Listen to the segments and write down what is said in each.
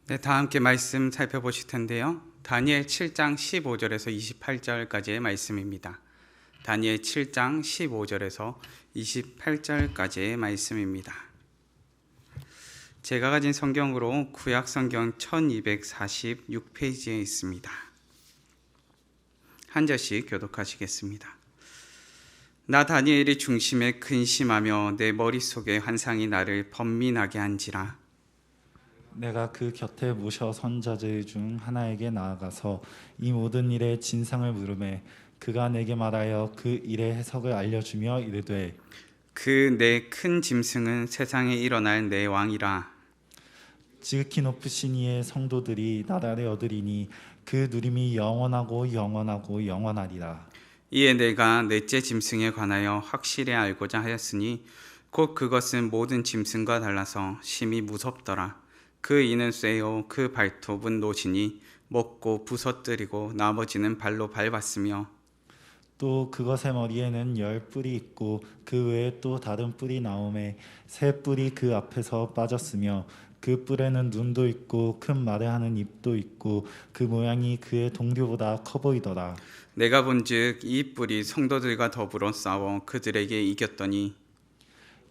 네, 다 함께 말씀 살펴보실 텐데요. 다니엘 7장 15절에서 28절까지의 말씀입니다. 다니엘 7장 15절에서 28절까지의 말씀입니다. 제가 가진 성경으로 구약 성경 1246페이지에 있습니다. 한 절씩 교독하시겠습니다. 나 다니엘이 중심에 근심하며 내 머릿속에 환상이 나를 번민하게 한지라. 내가 그 곁에 모셔 선자들 중 하나에게 나아가서 이 모든 일의 진상을 물으매 그가 내게 말하여 그 일의 해석을 알려주며 이르되 그 내 큰 짐승은 세상에 일어날 내 왕이라. 지극히 높으신 이의 성도들이 나라를 얻으리니 그 누림이 영원하고 영원하고 영원하리라. 이에 내가 넷째 짐승에 관하여 확실히 알고자 하였으니 곧 그것은 모든 짐승과 달라서 심히 무섭더라. 그 이는 쇠요 그 발톱은 노시니 먹고 부서뜨리고 나머지는 발로 밟았으며 또 그것의 머리에는 10뿔이 있고 그 외에 또 다른 뿔이 나오매 새 뿔이 그 앞에서 빠졌으며 그 뿔에는 눈도 있고 큰 말을 하는 입도 있고 그 모양이 그의 동류보다 커 보이더라. 내가 본즉 이 뿔이 성도들과 더불어 싸워 그들에게 이겼더니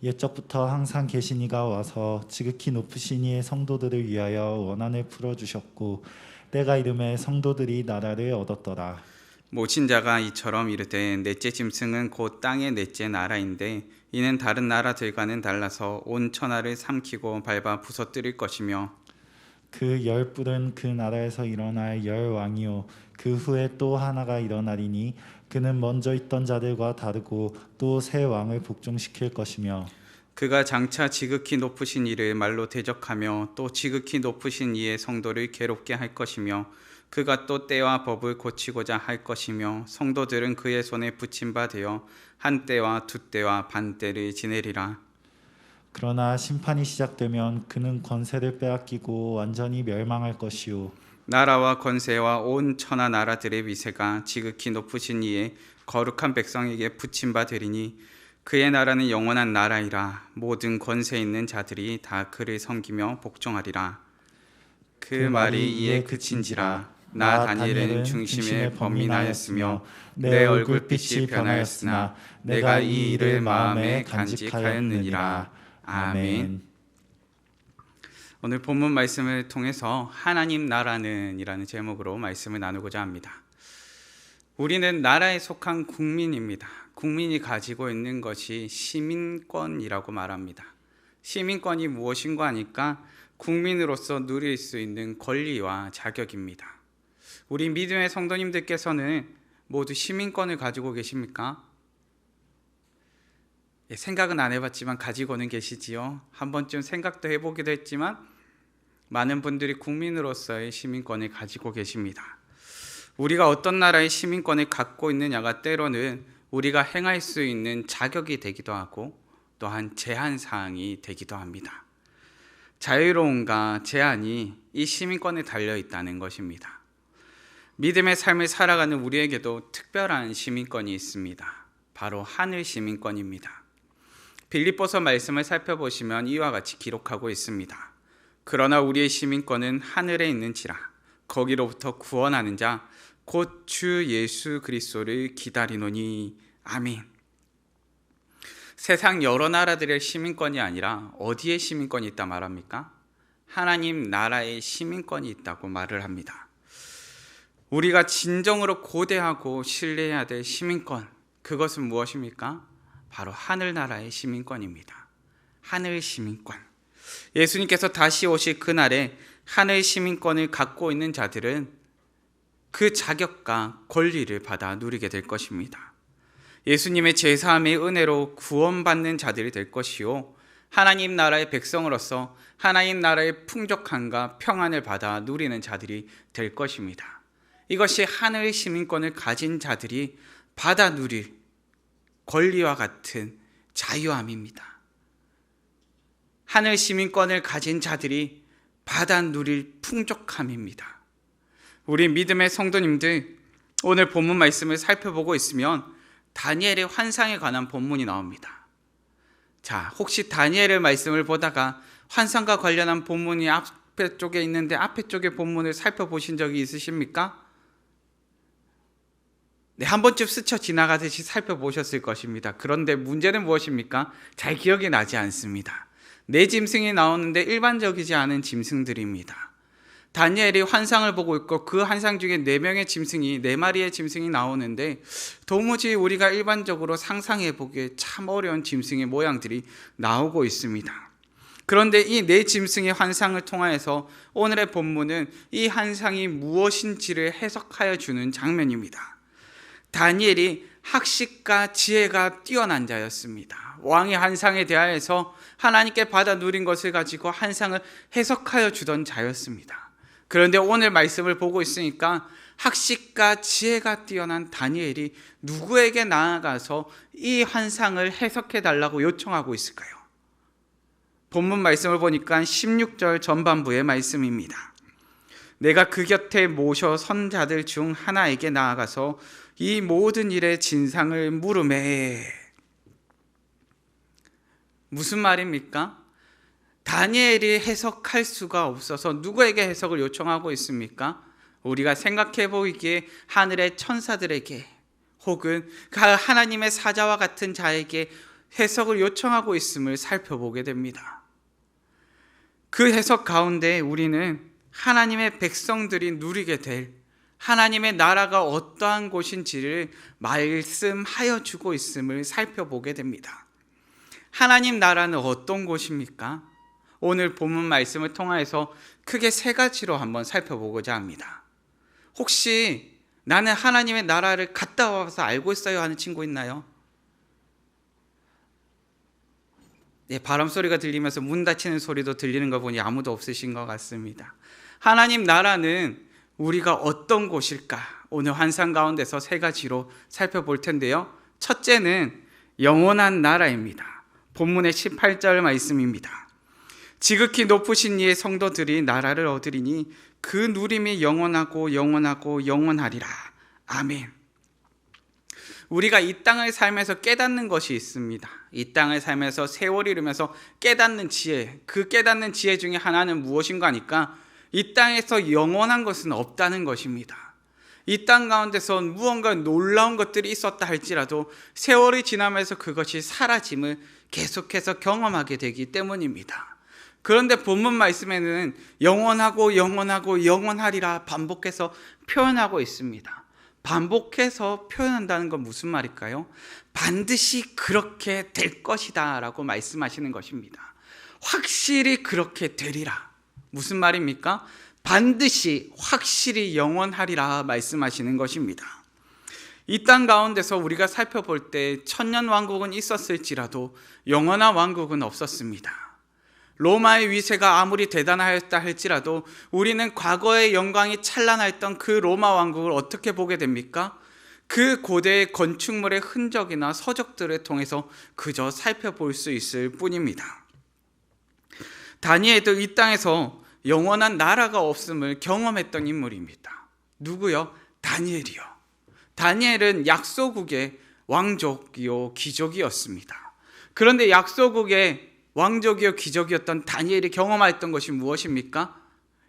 옛적부터 항상 계신 이가 와서 지극히 높으신 이의 성도들을 위하여 원한을 풀어주셨고 때가 이름에 성도들이 나라를 얻었더라. 모신 자가 이처럼 이르되 넷째 짐승은 곧 땅의 넷째 나라인데 이는 다른 나라들과는 달라서 온 천하를 삼키고 밟아 부서뜨릴 것이며 그 10뿔은 그 나라에서 일어날 10왕이요 그 후에 또 하나가 일어나리니 그는 먼저 있던 자들과 다르고 또 새 왕을 복종시킬 것이며 그가 장차 지극히 높으신 이를 말로 대적하며 또 지극히 높으신 이의 성도를 괴롭게 할 것이며 그가 또 때와 법을 고치고자 할 것이며 성도들은 그의 손에 붙임 바 되어 한 때와 두 때와 반 때를 지내리라. 그러나 심판이 시작되면 그는 권세를 빼앗기고 완전히 멸망할 것이요 나라와 권세와 온 천하 나라들의 위세가 지극히 높으신 이의 거룩한 백성에게 붙임 바 되리니 그의 나라는 영원한 나라이라. 모든 권세 있는 자들이 다 그를 섬기며 복종하리라. 그 말이 이에 그친지라. 나 다니엘은 중심에 번민하였으며 내 얼굴빛이 변하였으나 내가 이 일을 마음에 간직하였느니라. 아멘. 오늘 본문 말씀을 통해서 하나님 나라는 이라는 제목으로 말씀을 나누고자 합니다. 우리는 나라에 속한 국민입니다. 국민이 가지고 있는 것이 시민권이라고 말합니다. 시민권이 무엇인가 하니까 국민으로서 누릴 수 있는 권리와 자격입니다. 우리 믿음의 성도님들께서는 모두 시민권을 가지고 계십니까? 생각은 안 해봤지만 가지고는 계시지요. 한 번쯤 생각도 해보기도 했지만 많은 분들이 국민으로서의 시민권을 가지고 계십니다. 우리가 어떤 나라의 시민권을 갖고 있느냐가 때로는 우리가 행할 수 있는 자격이 되기도 하고 또한 제한사항이 되기도 합니다. 자유로움과 제한이 이 시민권에 달려 있다는 것입니다. 믿음의 삶을 살아가는 우리에게도 특별한 시민권이 있습니다. 바로 하늘 시민권입니다. 빌립보서 말씀을 살펴보시면 이와 같이 기록하고 있습니다. 그러나 우리의 시민권은 하늘에 있는지라 거기로부터 구원하는 자 곧 주 예수 그리스도를 기다리노니. 아멘. 세상 여러 나라들의 시민권이 아니라 어디에 시민권이 있다 말합니까? 하나님 나라의 시민권이 있다고 말을 합니다. 우리가 진정으로 고대하고 신뢰해야 될 시민권, 그것은 무엇입니까? 바로 하늘나라의 시민권입니다. 하늘 시민권. 예수님께서 다시 오실 그날에 하늘 시민권을 갖고 있는 자들은 그 자격과 권리를 받아 누리게 될 것입니다. 예수님의 제사함의 은혜로 구원받는 자들이 될 것이요 하나님 나라의 백성으로서 하나님 나라의 풍족함과 평안을 받아 누리는 자들이 될 것입니다. 이것이 하늘 시민권을 가진 자들이 받아 누릴 권리와 같은 자유함입니다. 하늘 시민권을 가진 자들이 받아 누릴 풍족함입니다. 우리 믿음의 성도님들, 오늘 본문 말씀을 살펴보고 있으면 다니엘의 환상에 관한 본문이 나옵니다. 자, 혹시 다니엘의 말씀을 보다가 환상과 관련한 본문이 앞에 쪽에 있는데 앞에 쪽의 본문을 살펴보신 적이 있으십니까? 네, 한 번쯤 스쳐 지나가듯이 살펴보셨을 것입니다. 그런데 문제는 무엇입니까? 잘 기억이 나지 않습니다. 네 짐승이 나오는데 일반적이지 않은 짐승들입니다. 다니엘이 환상을 보고 있고 그 환상 중에 네 마리의 짐승이 나오는데 도무지 우리가 일반적으로 상상해 보기에 참 어려운 짐승의 모양들이 나오고 있습니다. 그런데 이 네 짐승의 환상을 통하여서 오늘의 본문은 이 환상이 무엇인지를 해석하여 주는 장면입니다. 다니엘이 학식과 지혜가 뛰어난 자였습니다. 왕의 환상에 대하여서 하나님께 받아 누린 것을 가지고 환상을 해석하여 주던 자였습니다. 그런데 오늘 말씀을 보고 있으니까 학식과 지혜가 뛰어난 다니엘이 누구에게 나아가서 이 환상을 해석해 달라고 요청하고 있을까요? 본문 말씀을 보니까 16절 전반부의 말씀입니다. 내가 그 곁에 모셔 선 자들 중 하나에게 나아가서 이 모든 일의 진상을 물으매. 무슨 말입니까? 다니엘이 해석할 수가 없어서 누구에게 해석을 요청하고 있습니까? 우리가 생각해 보이기에 하늘의 천사들에게 혹은 하나님의 사자와 같은 자에게 해석을 요청하고 있음을 살펴보게 됩니다. 그 해석 가운데 우리는 하나님의 백성들이 누리게 될 하나님의 나라가 어떠한 곳인지를 말씀하여 주고 있음을 살펴보게 됩니다. 하나님 나라는 어떤 곳입니까? 오늘 본문 말씀을 통해서 크게 세 가지로 한번 살펴보고자 합니다. 혹시 나는 하나님의 나라를 갔다 와서 알고 있어요 하는 친구 있나요? 네, 바람 소리가 들리면서 문 닫히는 소리도 들리는 거 보니 아무도 없으신 것 같습니다. 하나님 나라는 우리가 어떤 곳일까? 오늘 환상 가운데서 세 가지로 살펴볼 텐데요. 첫째는 영원한 나라입니다. 본문의 18절 말씀입니다. 지극히 높으신 이의 성도들이 나라를 얻으리니 그 누림이 영원하고 영원하고 영원하리라. 아멘. 우리가 이 땅을 살면서 깨닫는 것이 있습니다. 이 땅을 살면서 세월이 이르면서 깨닫는 지혜, 그 깨닫는 지혜 중에 하나는 무엇인가 하니까 이 땅에서 영원한 것은 없다는 것입니다. 이 땅 가운데서 무언가 놀라운 것들이 있었다 할지라도 세월이 지나면서 그것이 사라짐을 계속해서 경험하게 되기 때문입니다. 그런데 본문 말씀에는 영원하고 영원하고 영원하리라 반복해서 표현하고 있습니다. 반복해서 표현한다는 건 무슨 말일까요? 반드시 그렇게 될 것이다 라고 말씀하시는 것입니다. 확실히 그렇게 되리라. 무슨 말입니까? 반드시 확실히 영원하리라 말씀하시는 것입니다. 이 땅 가운데서 우리가 살펴볼 때 천년 왕국은 있었을지라도 영원한 왕국은 없었습니다. 로마의 위세가 아무리 대단하였다 할지라도 우리는 과거의 영광이 찬란했던 그 로마 왕국을 어떻게 보게 됩니까? 그 고대의 건축물의 흔적이나 서적들을 통해서 그저 살펴볼 수 있을 뿐입니다. 다니엘도 이 땅에서 영원한 나라가 없음을 경험했던 인물입니다. 누구요? 다니엘이요. 다니엘은 약소국의 왕족이요 귀족이었습니다. 그런데 약소국의 왕족이요 귀족이었던 다니엘이 경험했던 것이 무엇입니까?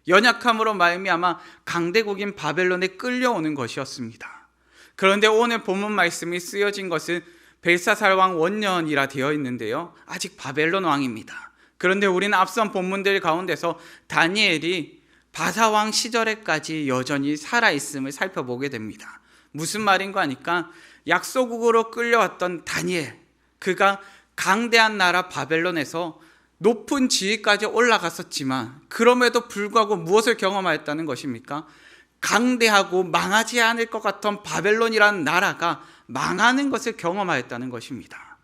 연약함으로 말미암아 강대국인 바벨론에 끌려오는 것이었습니다. 그런데 오늘 본문 말씀이 쓰여진 것은 벨사살 왕 원년이라 되어 있는데요, 아직 바벨론 왕입니다. 그런데 우리는 앞선 본문들 가운데서 다니엘이 바사왕 시절에까지 여전히 살아있음을 살펴보게 됩니다. 무슨 말인가 하니까 약소국으로 끌려왔던 다니엘, 그가 강대한 나라 바벨론에서 높은 지위까지 올라갔었지만 그럼에도 불구하고 무엇을 경험하였다는 것입니까? 강대하고 망하지 않을 것 같던 바벨론이라는 나라가 망하는 것을 경험하였다는 것입니다.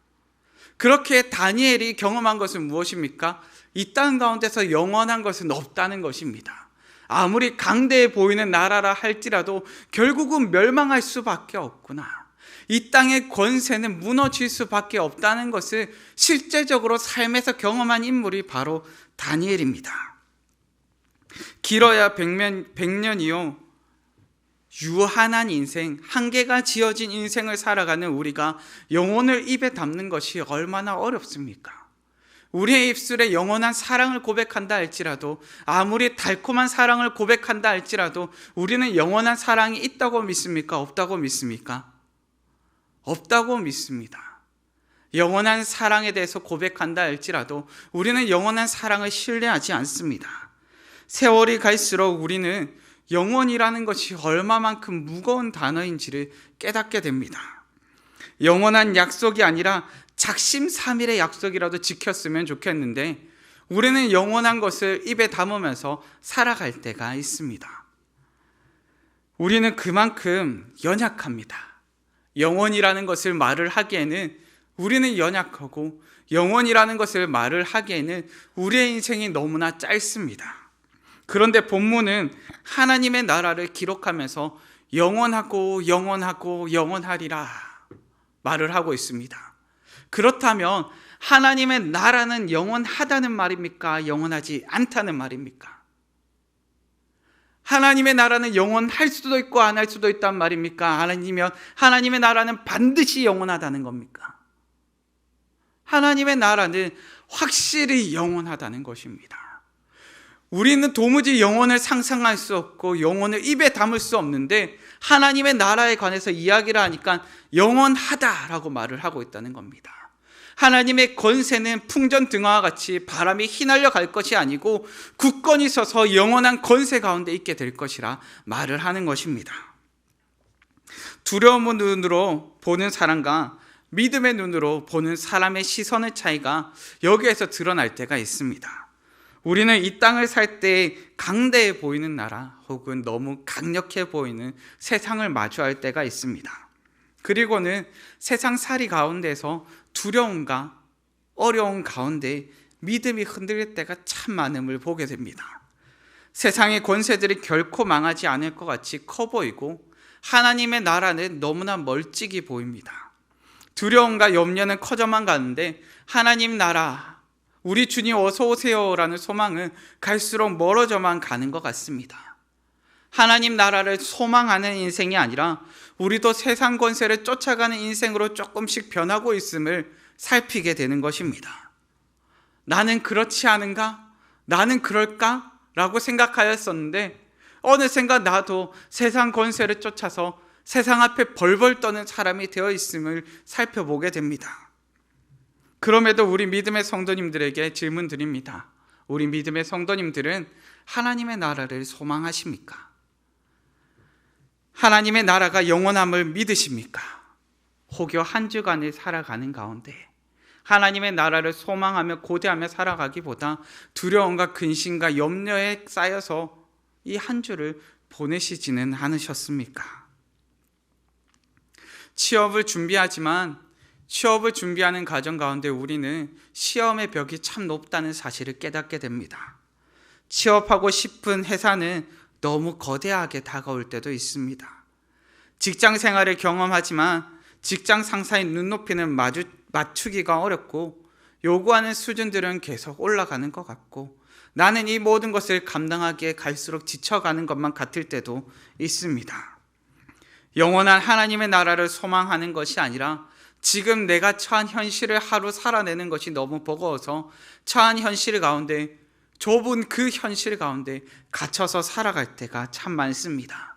그렇게 다니엘이 경험한 것은 무엇입니까? 이 땅 가운데서 영원한 것은 없다는 것입니다. 아무리 강대해 보이는 나라라 할지라도 결국은 멸망할 수밖에 없구나. 이 땅의 권세는 무너질 수밖에 없다는 것을 실제적으로 삶에서 경험한 인물이 바로 다니엘입니다. 길어야 100년이요 유한한 인생, 한계가 지어진 인생을 살아가는 우리가 영혼을 입에 담는 것이 얼마나 어렵습니까? 우리의 입술에 영원한 사랑을 고백한다 할지라도, 아무리 달콤한 사랑을 고백한다 할지라도 우리는 영원한 사랑이 있다고 믿습니까? 없다고 믿습니까? 없다고 믿습니다. 영원한 사랑에 대해서 고백한다 할지라도 우리는 영원한 사랑을 신뢰하지 않습니다. 세월이 갈수록 우리는 영원이라는 것이 얼마만큼 무거운 단어인지를 깨닫게 됩니다. 영원한 약속이 아니라 작심삼일의 약속이라도 지켰으면 좋겠는데 우리는 영원한 것을 입에 담으면서 살아갈 때가 있습니다. 우리는 그만큼 연약합니다. 영원이라는 것을 말을 하기에는 우리는 연약하고, 영원이라는 것을 말을 하기에는 우리의 인생이 너무나 짧습니다. 그런데 본문은 하나님의 나라를 기록하면서 영원하고 영원하고 영원하리라 말을 하고 있습니다. 그렇다면 하나님의 나라는 영원하다는 말입니까? 영원하지 않다는 말입니까? 하나님의 나라는 영원할 수도 있고 안 할 수도 있단 말입니까? 아니면 하나님의 나라는 반드시 영원하다는 겁니까? 하나님의 나라는 확실히 영원하다는 것입니다. 우리는 도무지 영혼을 상상할 수 없고 영혼을 입에 담을 수 없는데 하나님의 나라에 관해서 이야기를 하니까 영원하다라고 말을 하고 있다는 겁니다. 하나님의 권세는 풍전등화와 같이 바람이 휘날려 갈 것이 아니고 굳건히 서서 영원한 권세 가운데 있게 될 것이라 말을 하는 것입니다. 두려움의 눈으로 보는 사람과 믿음의 눈으로 보는 사람의 시선의 차이가 여기에서 드러날 때가 있습니다. 우리는 이 땅을 살 때 강대해 보이는 나라 혹은 너무 강력해 보이는 세상을 마주할 때가 있습니다. 그리고는 세상살이 가운데서 두려움과 어려움 가운데 믿음이 흔들릴 때가 참 많음을 보게 됩니다. 세상의 권세들이 결코 망하지 않을 것 같이 커 보이고 하나님의 나라는 너무나 멀찍이 보입니다. 두려움과 염려는 커져만 가는데 하나님 나라, 우리 주님 어서 오세요라는 소망은 갈수록 멀어져만 가는 것 같습니다. 하나님 나라를 소망하는 인생이 아니라 우리도 세상 권세를 쫓아가는 인생으로 조금씩 변하고 있음을 살피게 되는 것입니다. 나는 그렇지 않은가? 나는 그럴까? 라고 생각하였었는데 어느샌가 나도 세상 권세를 쫓아서 세상 앞에 벌벌 떠는 사람이 되어 있음을 살펴보게 됩니다. 그럼에도 우리 믿음의 성도님들에게 질문 드립니다. 우리 믿음의 성도님들은 하나님의 나라를 소망하십니까? 하나님의 나라가 영원함을 믿으십니까? 혹여 한 주간을 살아가는 가운데 하나님의 나라를 소망하며 고대하며 살아가기보다 두려움과 근심과 염려에 쌓여서 이 한 주를 보내시지는 않으셨습니까? 취업을 준비하는 과정 가운데 우리는 시험의 벽이 참 높다는 사실을 깨닫게 됩니다. 취업하고 싶은 회사는 너무 거대하게 다가올 때도 있습니다. 직장 생활을 경험하지만 직장 상사의 눈높이는 맞추기가 어렵고 요구하는 수준들은 계속 올라가는 것 같고 나는 이 모든 것을 감당하기에 갈수록 지쳐가는 것만 같을 때도 있습니다. 영원한 하나님의 나라를 소망하는 것이 아니라 지금 내가 처한 현실을 하루 살아내는 것이 너무 버거워서 처한 현실 가운데, 좁은 그 현실 가운데 갇혀서 살아갈 때가 참 많습니다.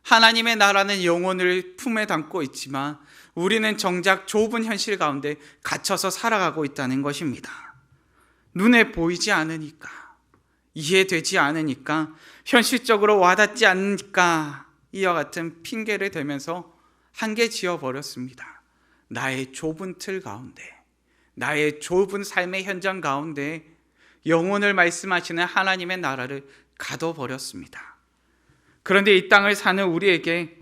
하나님의 나라는 영혼을 품에 담고 있지만 우리는 정작 좁은 현실 가운데 갇혀서 살아가고 있다는 것입니다. 눈에 보이지 않으니까, 이해되지 않으니까, 현실적으로 와닿지 않으니까 이와 같은 핑계를 대면서 한계 지어버렸습니다. 나의 좁은 틀 가운데, 나의 좁은 삶의 현장 가운데 영혼을 말씀하시는 하나님의 나라를 가둬버렸습니다. 그런데 이 땅을 사는 우리에게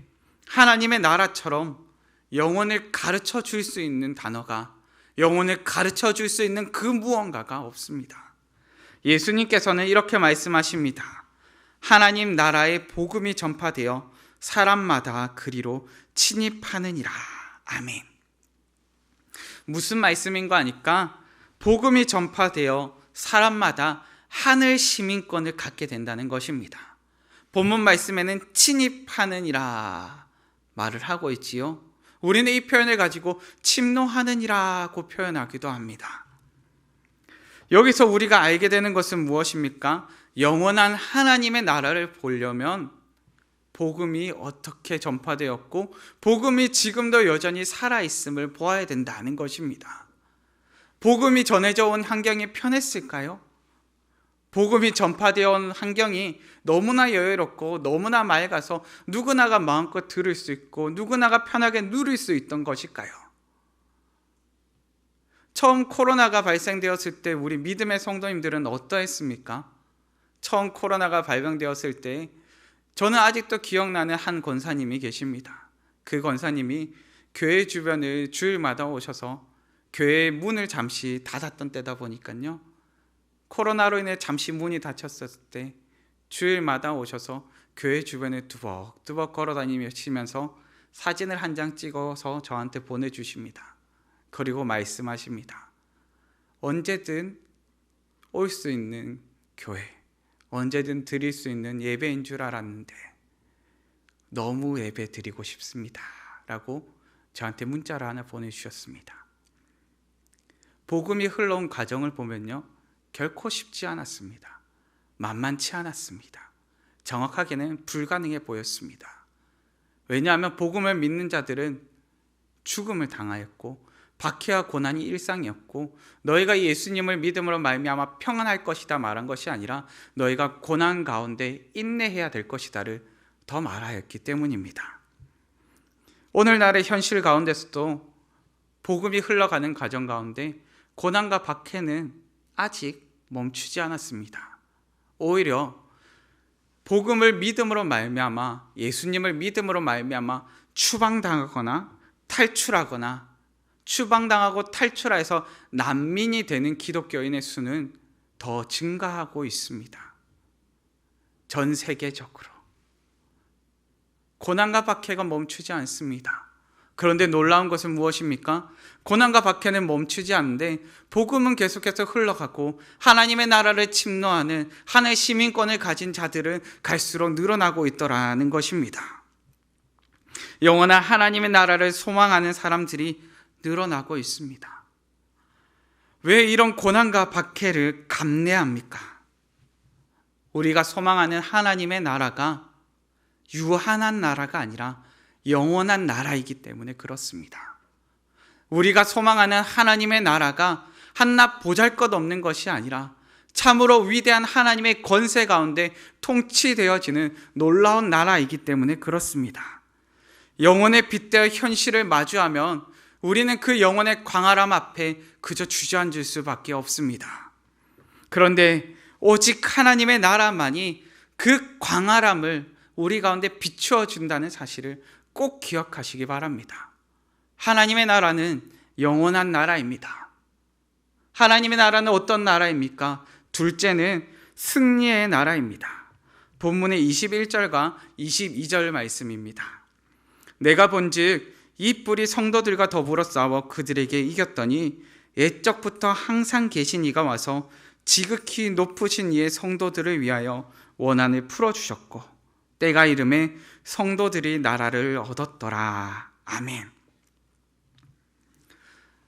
하나님의 나라처럼 영혼을 가르쳐 줄 수 있는 단어가, 영혼을 가르쳐 줄 수 있는 그 무언가가 없습니다. 예수님께서는 이렇게 말씀하십니다. 하나님 나라의 복음이 전파되어 사람마다 그리로 침입하느니라. 아멘. 무슨 말씀인 거 아니까? 복음이 전파되어 사람마다 하늘 시민권을 갖게 된다는 것입니다. 본문 말씀에는 침입하느니라 말을 하고 있지요. 우리는 이 표현을 가지고 침노하느니라고 표현하기도 합니다. 여기서 우리가 알게 되는 것은 무엇입니까? 영원한 하나님의 나라를 보려면 복음이 어떻게 전파되었고 복음이 지금도 여전히 살아있음을 보아야 된다는 것입니다. 복음이 전해져 온 환경이 편했을까요? 복음이 전파되어 온 환경이 너무나 여유롭고 너무나 맑아서 누구나가 마음껏 들을 수 있고 누구나가 편하게 누릴 수 있던 것일까요? 처음 코로나가 발생되었을 때 우리 믿음의 성도님들은 어떠했습니까? 처음 코로나가 발병되었을 때 저는 아직도 기억나는 한 권사님이 계십니다. 그 권사님이 교회 주변을 주일마다 오셔서 교회의 문을 잠시 닫았던 때다 보니까요, 코로나로 인해 잠시 문이 닫혔을 때 주일마다 오셔서 교회 주변을 두벅두벅 걸어다니시면서 사진을 한 장 찍어서 저한테 보내주십니다. 그리고 말씀하십니다. 언제든 올 수 있는 교회, 언제든 드릴 수 있는 예배인 줄 알았는데 너무 예배 드리고 싶습니다 라고 저한테 문자를 하나 보내주셨습니다. 복음이 흘러온 과정을 보면요, 결코 쉽지 않았습니다. 만만치 않았습니다. 정확하게는 불가능해 보였습니다. 왜냐하면 복음을 믿는 자들은 죽음을 당하였고 박해와 고난이 일상이었고 너희가 예수님을 믿음으로 말미암아 평안할 것이다 말한 것이 아니라 너희가 고난 가운데 인내해야 될 것이다를 더 말하였기 때문입니다. 오늘날의 현실 가운데서도 복음이 흘러가는 과정 가운데 고난과 박해는 아직 멈추지 않았습니다. 오히려 복음을 믿음으로 말미암아 예수님을 믿음으로 말미암아 추방당하거나 탈출하거나 추방당하고 탈출해서 난민이 되는 기독교인의 수는 더 증가하고 있습니다. 전 세계적으로 고난과 박해가 멈추지 않습니다. 그런데 놀라운 것은 무엇입니까? 고난과 박해는 멈추지 않는데 복음은 계속해서 흘러가고 하나님의 나라를 침노하는 하나의 시민권을 가진 자들은 갈수록 늘어나고 있더라는 것입니다. 영원한 하나님의 나라를 소망하는 사람들이 늘어나고 있습니다. 왜 이런 고난과 박해를 감내합니까? 우리가 소망하는 하나님의 나라가 유한한 나라가 아니라 영원한 나라이기 때문에 그렇습니다. 우리가 소망하는 하나님의 나라가 한낱 보잘것없는 것이 아니라 참으로 위대한 하나님의 권세 가운데 통치되어지는 놀라운 나라이기 때문에 그렇습니다. 영혼의 빗대어 현실을 마주하면 우리는 그 영혼의 광활함 앞에 그저 주저앉을 수밖에 없습니다. 그런데 오직 하나님의 나라만이 그 광활함을 우리 가운데 비추어 준다는 사실을 꼭 기억하시기 바랍니다. 하나님의 나라는 영원한 나라입니다. 하나님의 나라는 어떤 나라입니까? 둘째는 승리의 나라입니다. 본문의 21절과 22절 말씀입니다. 내가 본즉 이 뿔이 성도들과 더불어 싸워 그들에게 이겼더니 옛적부터 항상 계신 이가 와서 지극히 높으신 이의 성도들을 위하여 원한을 풀어주셨고 때가 이름에 성도들이 나라를 얻었더라. 아멘.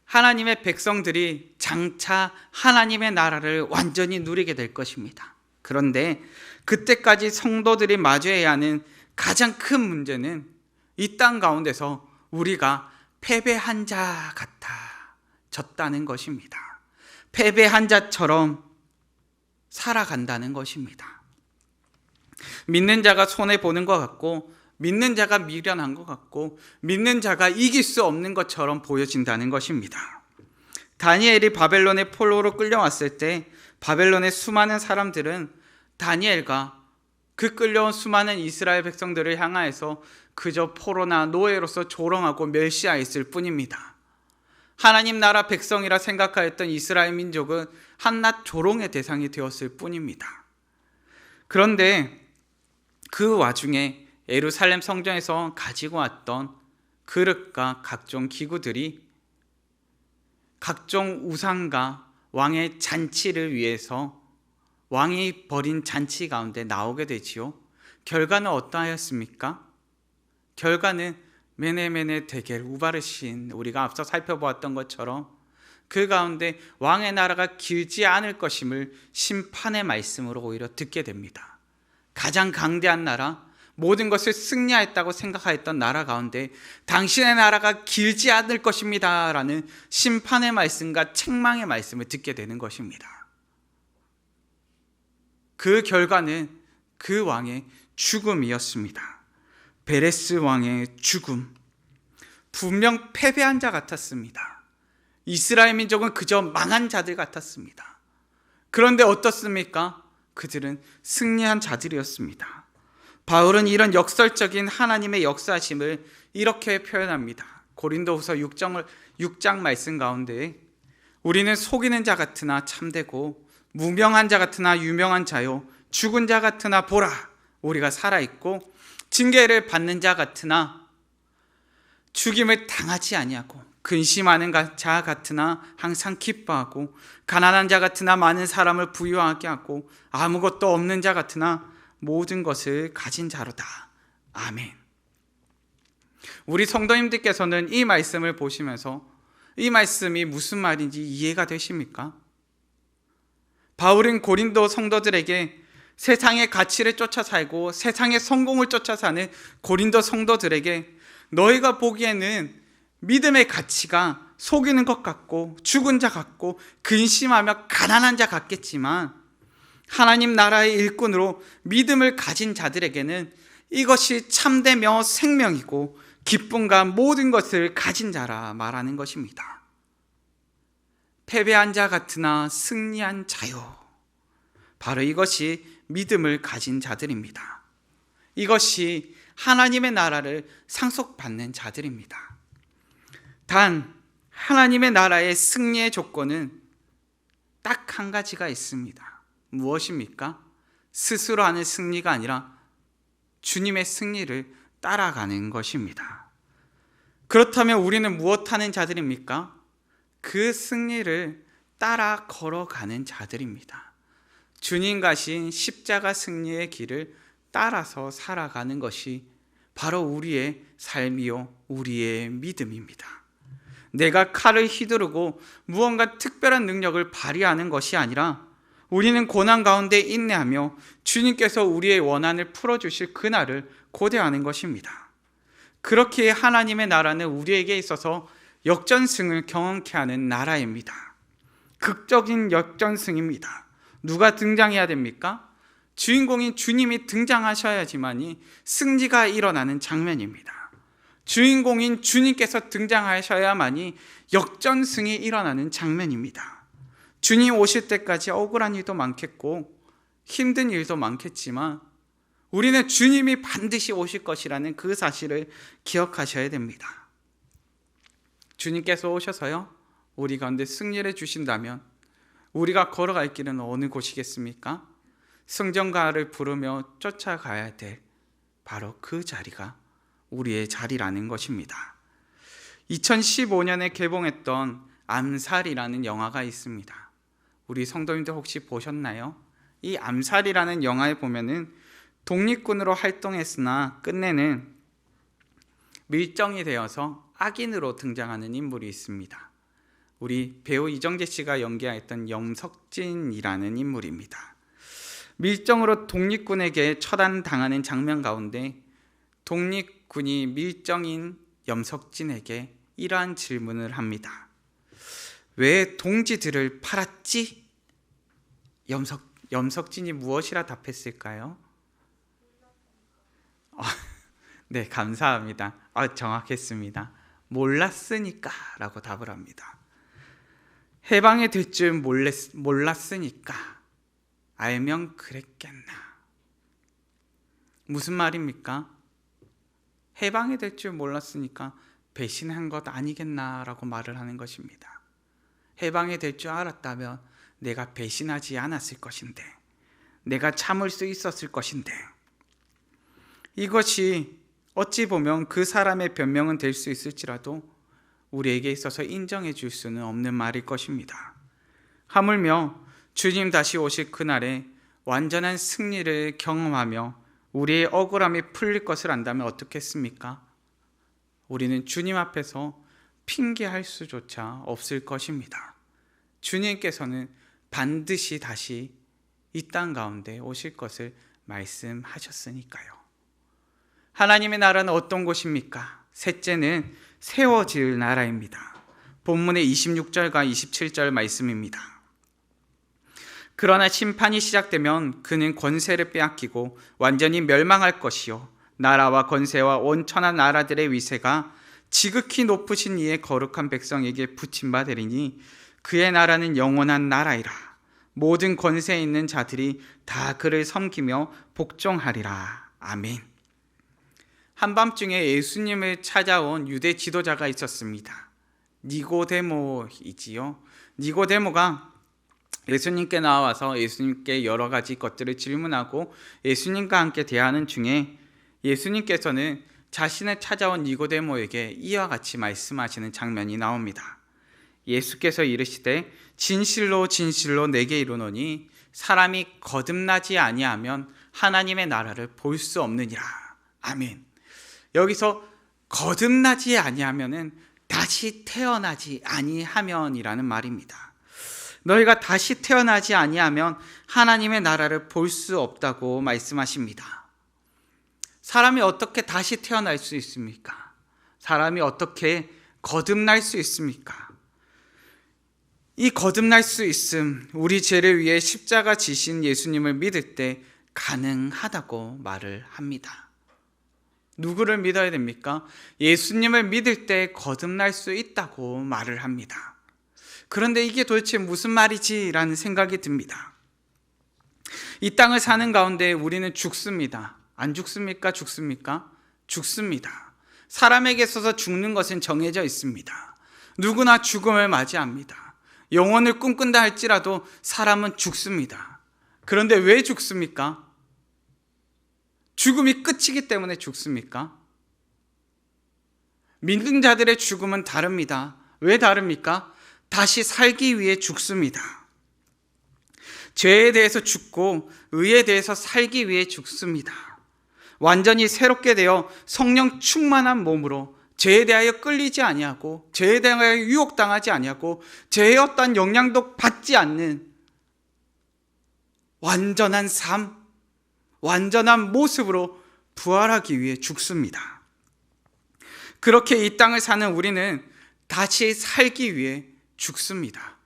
하나님의 백성들이 장차 하나님의 나라를 완전히 누리게 될 것입니다. 그런데 그때까지 성도들이 마주해야 하는 가장 큰 문제는 이 땅 가운데서 우리가 패배한 자 같아졌다는 것입니다. 패배한 자처럼 살아간다는 것입니다. 믿는 자가 손해보는 것 같고 믿는 자가 미련한 것 같고 믿는 자가 이길 수 없는 것처럼 보여진다는 것입니다. 다니엘이 바벨론의 포로로 끌려왔을 때 바벨론의 수많은 사람들은 다니엘과 그 끌려온 수많은 이스라엘 백성들을 향하여서 그저 포로나 노예로서 조롱하고 멸시하였을 뿐입니다. 하나님 나라 백성이라 생각하였던 이스라엘 민족은 한낱 조롱의 대상이 되었을 뿐입니다. 그런데 그 와중에 예루살렘 성전에서 가지고 왔던 그릇과 각종 기구들이 각종 우상과 왕의 잔치를 위해서 왕이 벌인 잔치 가운데 나오게 되지요. 결과는 어떠하였습니까? 결과는 메네메네 데겔 우바르신, 우리가 앞서 살펴보았던 것처럼 그 가운데 왕의 나라가 길지 않을 것임을 심판의 말씀으로 오히려 듣게 됩니다. 가장 강대한 나라, 모든 것을 승리하였다고 생각하였던 나라 가운데 당신의 나라가 길지 않을 것입니다 라는 심판의 말씀과 책망의 말씀을 듣게 되는 것입니다. 그 결과는 그 왕의 죽음이었습니다. 베레스 왕의 죽음, 분명 패배한 자 같았습니다. 이스라엘 민족은 그저 망한 자들 같았습니다. 그런데 어떻습니까? 그들은 승리한 자들이었습니다. 바울은 이런 역설적인 하나님의 역사심을 이렇게 표현합니다. 고린도후서 6장 말씀 가운데 우리는 속이는 자 같으나 참되고 무명한 자 같으나 유명한 자요 죽은 자 같으나 보라 우리가 살아있고 징계를 받는 자 같으나 죽임을 당하지 아니하고 근심하는 자 같으나 항상 기뻐하고 가난한 자 같으나 많은 사람을 부유하게 하고 아무것도 없는 자 같으나 모든 것을 가진 자로다. 아멘. 우리 성도님들께서는 이 말씀을 보시면서 이 말씀이 무슨 말인지 이해가 되십니까? 바울은 고린도 성도들에게 세상의 가치를 쫓아 살고 세상의 성공을 쫓아 사는 고린도 성도들에게 너희가 보기에는 믿음의 가치가 속이는 것 같고 죽은 자 같고 근심하며 가난한 자 같겠지만 하나님 나라의 일꾼으로 믿음을 가진 자들에게는 이것이 참되며 생명이고 기쁨과 모든 것을 가진 자라 말하는 것입니다. 패배한 자 같으나 승리한 자요. 바로 이것이 믿음을 가진 자들입니다. 이것이 하나님의 나라를 상속받는 자들입니다. 단 하나님의 나라의 승리의 조건은 딱 한 가지가 있습니다. 무엇입니까? 스스로 하는 승리가 아니라 주님의 승리를 따라가는 것입니다. 그렇다면 우리는 무엇 하는 자들입니까? 그 승리를 따라 걸어가는 자들입니다. 주님 가신 십자가 승리의 길을 따라서 살아가는 것이 바로 우리의 삶이요 우리의 믿음입니다. 내가 칼을 휘두르고 무언가 특별한 능력을 발휘하는 것이 아니라 우리는 고난 가운데 인내하며 주님께서 우리의 원한을 풀어주실 그날을 고대하는 것입니다. 그렇게 하나님의 나라는 우리에게 있어서 역전승을 경험케 하는 나라입니다. 극적인 역전승입니다. 누가 등장해야 됩니까? 주인공인 주님이 등장하셔야지만이 승리가 일어나는 장면입니다. 주인공인 주님께서 등장하셔야만이 역전승이 일어나는 장면입니다. 주님 오실 때까지 억울한 일도 많겠고 힘든 일도 많겠지만 우리는 주님이 반드시 오실 것이라는 그 사실을 기억하셔야 됩니다. 주님께서 오셔서요 우리 가운데 승리를 주신다면 우리가 걸어갈 길은 어느 곳이겠습니까? 승전가를 부르며 쫓아가야 될 바로 그 자리가 우리의 자리라는 것입니다. 2015년에 개봉했던 암살이라는 영화가 있습니다. 우리 성도님들 혹시 보셨나요? 이 암살이라는 영화에 보면은 독립군으로 활동했으나 끝내는 밀정이 되어서 악인으로 등장하는 인물이 있습니다. 우리 배우 이정재 씨가 연기했던 염석진이라는 인물입니다. 밀정으로 독립군에게 처단당하는 장면 가운데 독립군이 밀정인 염석진에게 이러한 질문을 합니다. 왜 동지들을 팔았지? 염석진이 무엇이라 답했을까요? 네, 감사합니다. 정확했습니다. 몰랐으니까 라고 답을 합니다. 해방이 될 줄 몰랐으니까 알면 그랬겠나. 무슨 말입니까? 해방이 될 줄 몰랐으니까 배신한 것 아니겠나라고 말을 하는 것입니다. 해방이 될 줄 알았다면 내가 배신하지 않았을 것인데, 내가 참을 수 있었을 것인데, 이것이 어찌 보면 그 사람의 변명은 될 수 있을지라도 우리에게 있어서 인정해 줄 수는 없는 말일 것입니다. 하물며 주님 다시 오실 그날에 완전한 승리를 경험하며 우리의 억울함이 풀릴 것을 안다면 어떻겠습니까? 우리는 주님 앞에서 핑계할 수조차 없을 것입니다. 주님께서는 반드시 다시 이 땅 가운데 오실 것을 말씀하셨으니까요. 하나님의 나라는 어떤 곳입니까? 셋째는 세워질 나라입니다. 본문의 26절과 27절 말씀입니다. 그러나 심판이 시작되면 그는 권세를 빼앗기고 완전히 멸망할 것이요 나라와 권세와 온천한 나라들의 위세가 지극히 높으신 이의 거룩한 백성에게 붙임바 되리니 그의 나라는 영원한 나라이라. 모든 권세에 있는 자들이 다 그를 섬기며 복종하리라. 아멘. 한밤중에 예수님을 찾아온 유대 지도자가 있었습니다. 니고데모이지요. 니고데모가 예수님께 나와서 예수님께 여러 가지 것들을 질문하고 예수님과 함께 대하는 중에 예수님께서는 자신을 찾아온 니고데모에게 이와 같이 말씀하시는 장면이 나옵니다. 예수께서 이르시되 진실로 진실로 내게 이르노니 사람이 거듭나지 아니하면 하나님의 나라를 볼 수 없느니라. 아멘. 여기서 거듭나지 아니하면은 다시 태어나지 아니하면이라는 말입니다. 너희가 다시 태어나지 아니하면 하나님의 나라를 볼 수 없다고 말씀하십니다. 사람이 어떻게 다시 태어날 수 있습니까? 사람이 어떻게 거듭날 수 있습니까? 이 거듭날 수 있음, 우리 죄를 위해 십자가 지신 예수님을 믿을 때 가능하다고 말을 합니다. 누구를 믿어야 됩니까? 예수님을 믿을 때 거듭날 수 있다고 말을 합니다. 그런데 이게 도대체 무슨 말이지? 라는 생각이 듭니다. 이 땅을 사는 가운데 우리는 죽습니다. 안 죽습니까? 죽습니까? 죽습니다. 사람에게 있어서 죽는 것은 정해져 있습니다. 누구나 죽음을 맞이합니다. 영혼을 꿈꾼다 할지라도 사람은 죽습니다. 그런데 왜 죽습니까? 죽음이 끝이기 때문에 죽습니까? 믿는 자들의 죽음은 다릅니다. 왜 다릅니까? 다시 살기 위해 죽습니다. 죄에 대해서 죽고 의에 대해서 살기 위해 죽습니다. 완전히 새롭게 되어 성령 충만한 몸으로 죄에 대하여 끌리지 아니하고 죄에 대하여 유혹당하지 아니하고 죄의 어떤 영향도 받지 않는 완전한 삶, 완전한 모습으로 부활하기 위해 죽습니다. 그렇게 이 땅을 사는 우리는 다시 살기 위해 죽습니다.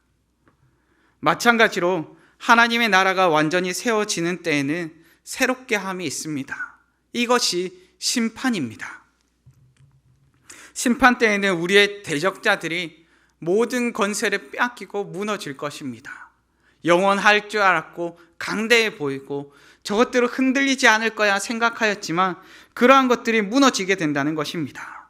마찬가지로 하나님의 나라가 완전히 세워지는 때에는 새롭게 함이 있습니다. 이것이 심판입니다. 심판 때에는 우리의 대적자들이 모든 권세를 빼앗기고 무너질 것입니다. 영원할 줄 알았고 강대해 보이고 저것들은 흔들리지 않을 거야 생각하였지만 그러한 것들이 무너지게 된다는 것입니다.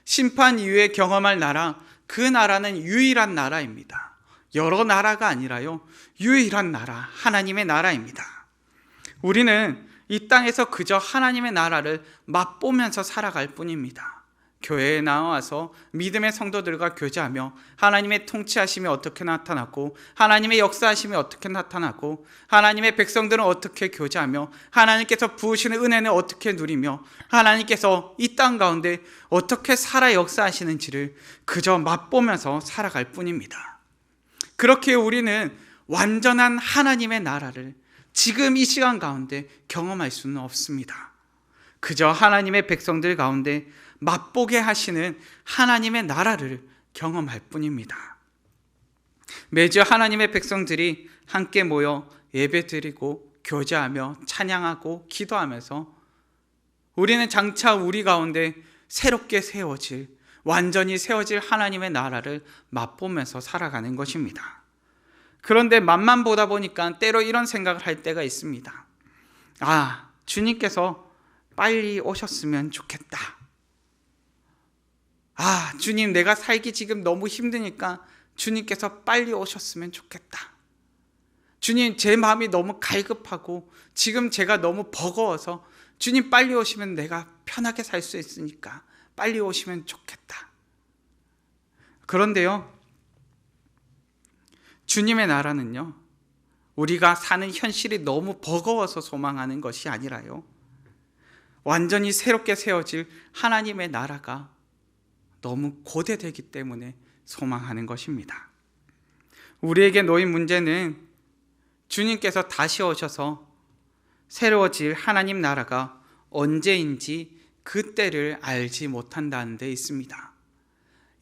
심판 이후에 경험할 나라, 그 나라는 유일한 나라입니다. 여러 나라가 아니라요, 유일한 나라, 하나님의 나라입니다. 우리는 이 땅에서 그저 하나님의 나라를 맛보면서 살아갈 뿐입니다. 교회에 나와서 믿음의 성도들과 교제하며 하나님의 통치하심이 어떻게 나타나고 하나님의 역사하심이 어떻게 나타나고 하나님의 백성들은 어떻게 교제하며 하나님께서 부으시는 은혜는 어떻게 누리며 하나님께서 이 땅 가운데 어떻게 살아 역사하시는지를 그저 맛보면서 살아갈 뿐입니다. 그렇게 우리는 완전한 하나님의 나라를 지금 이 시간 가운데 경험할 수는 없습니다. 그저 하나님의 백성들 가운데 맛보게 하시는 하나님의 나라를 경험할 뿐입니다. 매주 하나님의 백성들이 함께 모여 예배드리고 교제하며 찬양하고 기도하면서 우리는 장차 우리 가운데 새롭게 세워질, 완전히 세워질 하나님의 나라를 맛보면서 살아가는 것입니다. 그런데 맛만 보다 보니까 때로 이런 생각을 할 때가 있습니다. 아, 주님께서 빨리 오셨으면 좋겠다. 아, 주님, 내가 살기 지금 너무 힘드니까 주님께서 빨리 오셨으면 좋겠다. 주님, 제 마음이 너무 갈급하고 지금 제가 너무 버거워서 주님 빨리 오시면 내가 편하게 살 수 있으니까 빨리 오시면 좋겠다. 그런데요, 주님의 나라는요, 우리가 사는 현실이 너무 버거워서 소망하는 것이 아니라요, 완전히 새롭게 세워질 하나님의 나라가 너무 고대되기 때문에 소망하는 것입니다. 우리에게 놓인 문제는 주님께서 다시 오셔서 새로워질 하나님 나라가 언제인지 그때를 알지 못한다는 데 있습니다.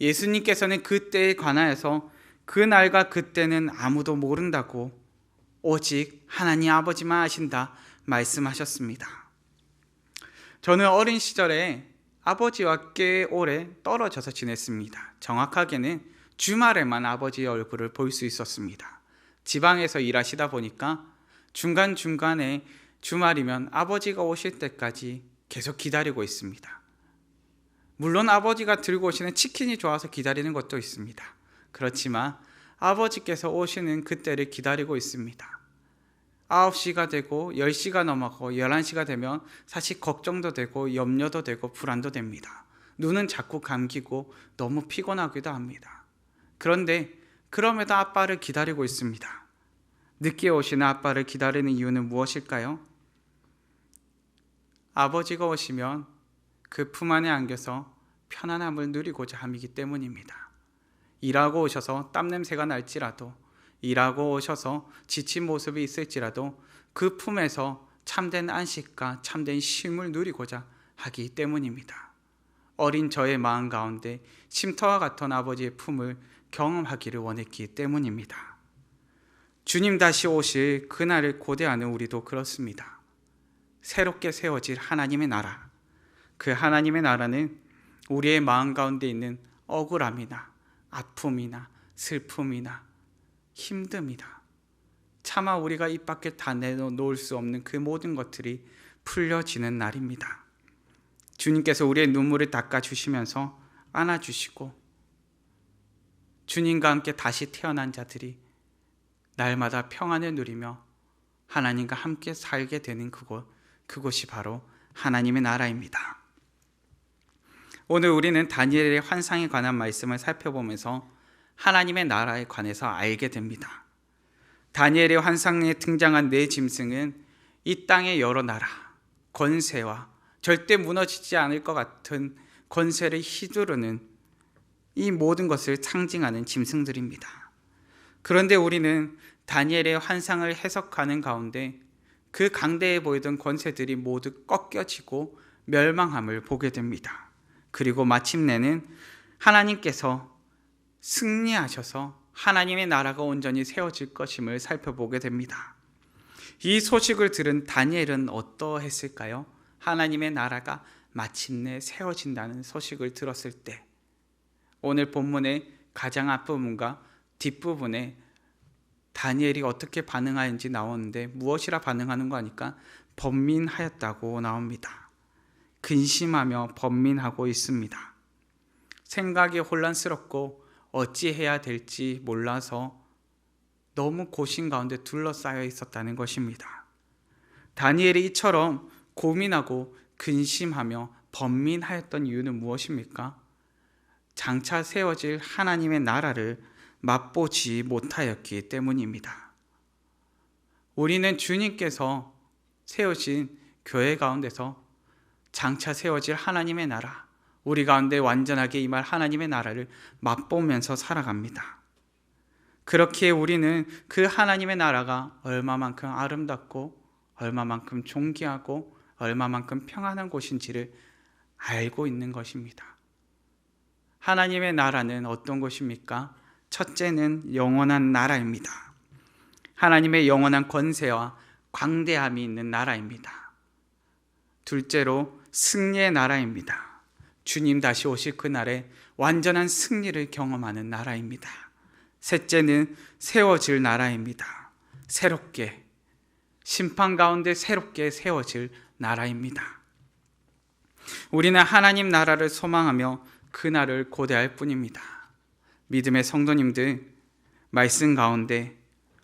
예수님께서는 그때에 관하여서 그날과 그때는 아무도 모른다고 오직 하나님 아버지만 아신다 말씀하셨습니다. 저는 어린 시절에 아버지와 꽤 오래 떨어져서 지냈습니다. 정확하게는 주말에만 아버지의 얼굴을 볼 수 있었습니다. 지방에서 일하시다 보니까 중간중간에 주말이면 아버지가 오실 때까지 계속 기다리고 있습니다. 물론 아버지가 들고 오시는 치킨이 좋아서 기다리는 것도 있습니다. 그렇지만 아버지께서 오시는 그때를 기다리고 있습니다. 9시가 되고 10시가 넘어가고 11시가 되면 사실 걱정도 되고 염려도 되고 불안도 됩니다. 눈은 자꾸 감기고 너무 피곤하기도 합니다. 그런데 그럼에도 아빠를 기다리고 있습니다. 늦게 오시는 아빠를 기다리는 이유는 무엇일까요? 아버지가 오시면 그 품 안에 안겨서 편안함을 누리고자 함이기 때문입니다. 일하고 오셔서 땀냄새가 날지라도, 일하고 오셔서 지친 모습이 있을지라도 그 품에서 참된 안식과 참된 쉼을 누리고자 하기 때문입니다. 어린 저의 마음 가운데 쉼터와 같은 아버지의 품을 경험하기를 원했기 때문입니다. 주님 다시 오실 그날을 고대하는 우리도 그렇습니다. 새롭게 세워질 하나님의 나라, 그 하나님의 나라는 우리의 마음 가운데 있는 억울함이나 아픔이나 슬픔이나 힘듦이다, 차마 우리가 입 밖에 다 내놓을 수 없는 그 모든 것들이 풀려지는 날입니다. 주님께서 우리의 눈물을 닦아주시면서 안아주시고 주님과 함께 다시 태어난 자들이 날마다 평안을 누리며 하나님과 함께 살게 되는 그곳이 바로 하나님의 나라입니다. 오늘 우리는 다니엘의 환상에 관한 말씀을 살펴보면서 하나님의 나라에 관해서 알게 됩니다. 다니엘의 환상에 등장한 네 짐승은 이 땅의 여러 나라, 권세와 절대 무너지지 않을 것 같은 권세를 휘두르는 이 모든 것을 상징하는 짐승들입니다. 그런데 우리는 다니엘의 환상을 해석하는 가운데 그 강대해 보이던 권세들이 모두 꺾여지고 멸망함을 보게 됩니다. 그리고 마침내는 하나님께서 승리하셔서 하나님의 나라가 온전히 세워질 것임을 살펴보게 됩니다. 이 소식을 들은 다니엘은 어떠했을까요? 하나님의 나라가 마침내 세워진다는 소식을 들었을 때 오늘 본문의 가장 앞부분과 뒷부분에 다니엘이 어떻게 반응하는지 나오는데 무엇이라 반응하는 거 아니까 번민하였다고 나옵니다. 근심하며 번민하고 있습니다. 생각이 혼란스럽고 어찌해야 될지 몰라서 너무 고심 가운데 둘러싸여 있었다는 것입니다. 다니엘이 이처럼 고민하고 근심하며 번민하였던 이유는 무엇입니까? 장차 세워질 하나님의 나라를 맛보지 못하였기 때문입니다. 우리는 주님께서 세우신 교회 가운데서 장차 세워질 하나님의 나라, 우리 가운데 완전하게 임할 하나님의 나라를 맛보면서 살아갑니다. 그렇기에 우리는 그 하나님의 나라가 얼마만큼 아름답고 얼마만큼 존귀하고 얼마만큼 평안한 곳인지를 알고 있는 것입니다. 하나님의 나라는 어떤 곳입니까? 첫째는 영원한 나라입니다. 하나님의 영원한 권세와 광대함이 있는 나라입니다. 둘째로 승리의 나라입니다. 주님 다시 오실 그날에 완전한 승리를 경험하는 나라입니다. 셋째는 세워질 나라입니다. 새롭게, 심판 가운데 새롭게 세워질 나라입니다. 우리는 하나님 나라를 소망하며 그날을 고대할 뿐입니다. 믿음의 성도님들, 말씀 가운데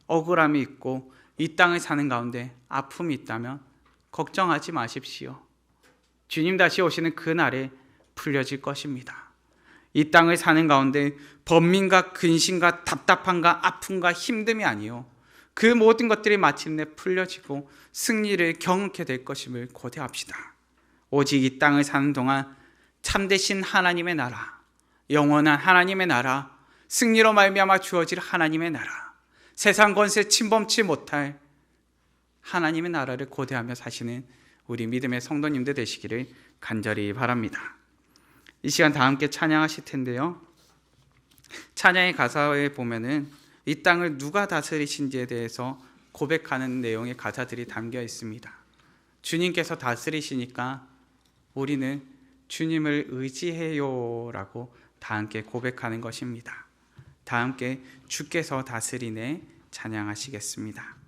억울함이 있고 이 땅을 사는 가운데 아픔이 있다면 걱정하지 마십시오. 주님 다시 오시는 그날에 풀려질 것입니다. 이 땅을 사는 가운데 번민과 근심과 답답함과 아픔과 힘듦이 아니요, 그 모든 것들이 마침내 풀려지고 승리를 경험하게 될 것임을 고대합시다. 오직 이 땅을 사는 동안 참되신 하나님의 나라, 영원한 하나님의 나라, 승리로 말미암아 주어질 하나님의 나라, 세상 권세 침범치 못할 하나님의 나라를 고대하며 사시는 우리 믿음의 성도님들 되시기를 간절히 바랍니다. 이 시간 다 함께 찬양하실 텐데요, 찬양의 가사에 보면은 이 땅을 누가 다스리신지에 대해서 고백하는 내용의 가사들이 담겨 있습니다. 주님께서 다스리시니까 우리는 주님을 의지해요 라고 다 함께 고백하는 것입니다. 다 함께 주께서 다스리네 찬양하시겠습니다.